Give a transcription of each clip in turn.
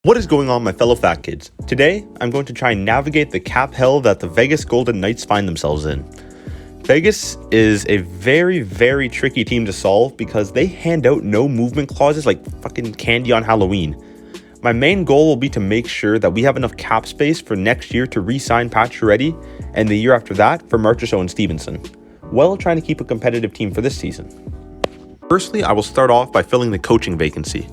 What is going on, my fellow fat kids? Today, I'm going to try and navigate the cap hell that the Vegas Golden Knights find themselves in. Vegas is a very, very tricky team to solve because they hand out no movement clauses like fucking candy on Halloween. My main goal will be to make sure that we have enough cap space for next year to re-sign Pacioretty and the year after that for Marchessault and Stevenson, while trying to keep a competitive team for this season. Firstly, I will start off by filling the coaching vacancy.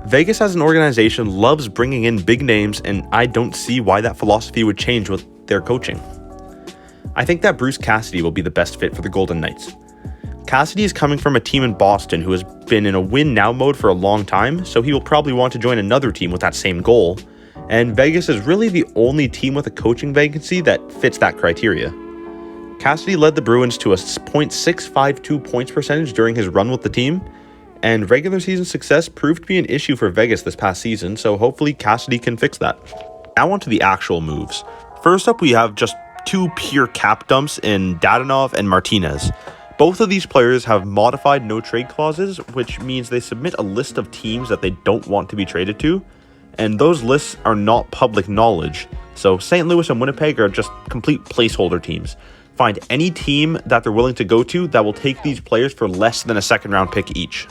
Vegas as an organization loves bringing in big names, and I don't see why that philosophy would change with their coaching. I think that Bruce Cassidy will be the best fit for the Golden Knights. Cassidy is coming from a team in Boston who has been in a win-now mode for a long time, so he will probably want to join another team with that same goal, and Vegas is really the only team with a coaching vacancy that fits that criteria. Cassidy led the Bruins to a .652 points percentage during his run with the team, and regular season success proved to be an issue for Vegas this past season, so hopefully Cassidy can fix that. Now on to the actual moves. First up, we have just two pure cap dumps in Dadonov and Martinez. Both of these players have modified no-trade clauses, which means they submit a list of teams that they don't want to be traded to, and those lists are not public knowledge, so St. Louis and Winnipeg are just complete placeholder teams. Find any team that they're willing to go to that will take these players for less than a second-round pick each.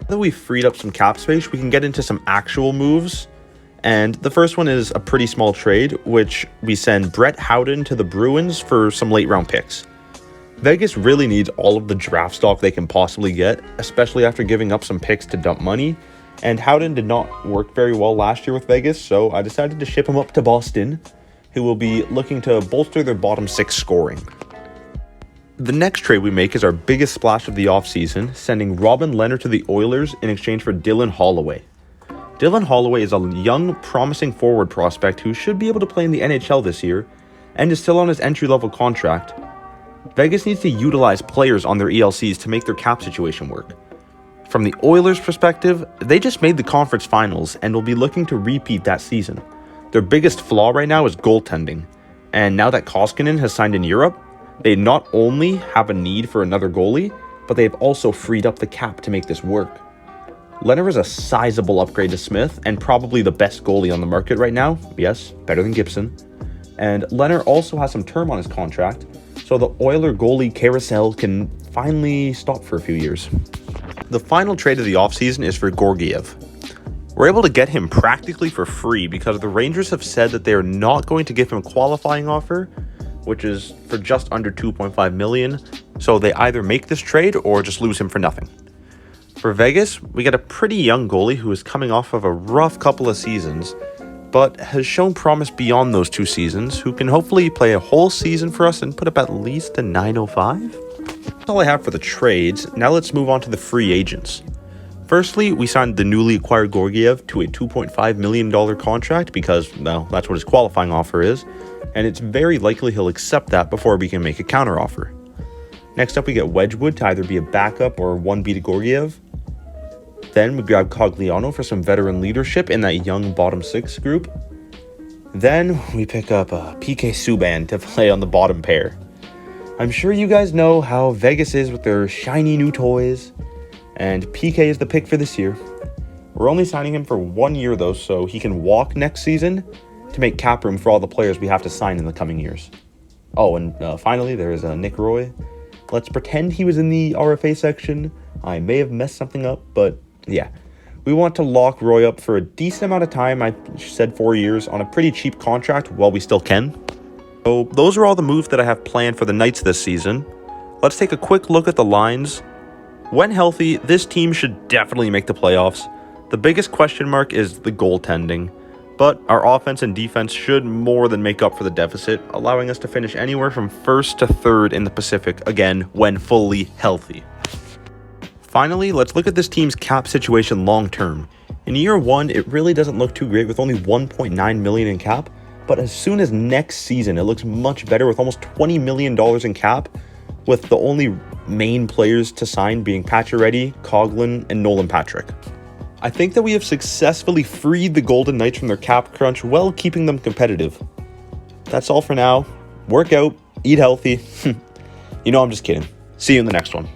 Now that we've freed up some cap space, we can get into some actual moves. And the first one is a pretty small trade, which we send Brett Howden to the Bruins for some late round picks. Vegas really needs all of the draft stock they can possibly get, especially after giving up some picks to dump money. And Howden did not work very well last year with Vegas, so I decided to ship him up to Boston, who will be looking to bolster their bottom six scoring. The next trade we make is our biggest splash of the offseason, sending Robin Leonard to the Oilers in exchange for Dylan Holloway. Dylan Holloway is a young, promising forward prospect who should be able to play in the NHL this year and is still on his entry-level contract. Vegas needs to utilize players on their ELCs to make their cap situation work. From the Oilers' perspective, they just made the conference finals and will be looking to repeat that season. Their biggest flaw right now is goaltending, and now that Koskinen has signed in Europe, they not only have a need for another goalie, but they've also freed up the cap to make this work. Leonard is a sizable upgrade to Smith and probably the best goalie on the market right now. Yes, better than Gibson. And Leonard also has some term on his contract, so the Oiler goalie carousel can finally stop for a few years. The final trade of the offseason is for Gorgiev. We're able to get him practically for free because the Rangers have said that they are not going to give him a qualifying offer, which is for just under $2.5 million, so they either make this trade or just lose him for nothing. For Vegas, we get a pretty young goalie who is coming off of a rough couple of seasons, but has shown promise beyond those 2 seasons, who can hopefully play a whole season for us and put up at least a 905. That's all I have for the trades. Now let's move on to the free agents. Firstly, we signed the newly acquired Gorgiev to a $2.5 million contract because, well, that's what his qualifying offer is, and it's very likely he'll accept that before we can make a counteroffer. Next up, we get Wedgwood to either be a backup or 1B to Gorgiev. Then we grab Cogliano for some veteran leadership in that young bottom 6 group. Then we pick up PK Subban to play on the bottom pair. I'm sure you guys know how Vegas is with their shiny new toys, and PK is the pick for this year. We're only signing him for 1 year though, so he can walk next season to make cap room for all the players we have to sign in the coming years. Oh, and finally, there is Nick Roy. Let's pretend he was in the RFA section. I may have messed something up, but yeah. We want to lock Roy up for a decent amount of time. I said 4 years on a pretty cheap contract while we still can. So those are all the moves that I have planned for the Knights this season. Let's take a quick look at the lines. When healthy, this team should definitely make the playoffs. The biggest question mark is the goaltending, but our offense and defense should more than make up for the deficit, allowing us to finish anywhere from 1st to 3rd in the Pacific, again, when fully healthy. Finally, let's look at this team's cap situation long term. In year 1, it really doesn't look too great with only $1.9 million in cap, but as soon as next season, it looks much better with almost $20 million in cap, with the only main players to sign being Pacioretty, Coughlin, and Nolan Patrick. I think that we have successfully freed the Golden Knights from their cap crunch while keeping them competitive. That's all for now. Work out, eat healthy. I'm just kidding. See you in the next one.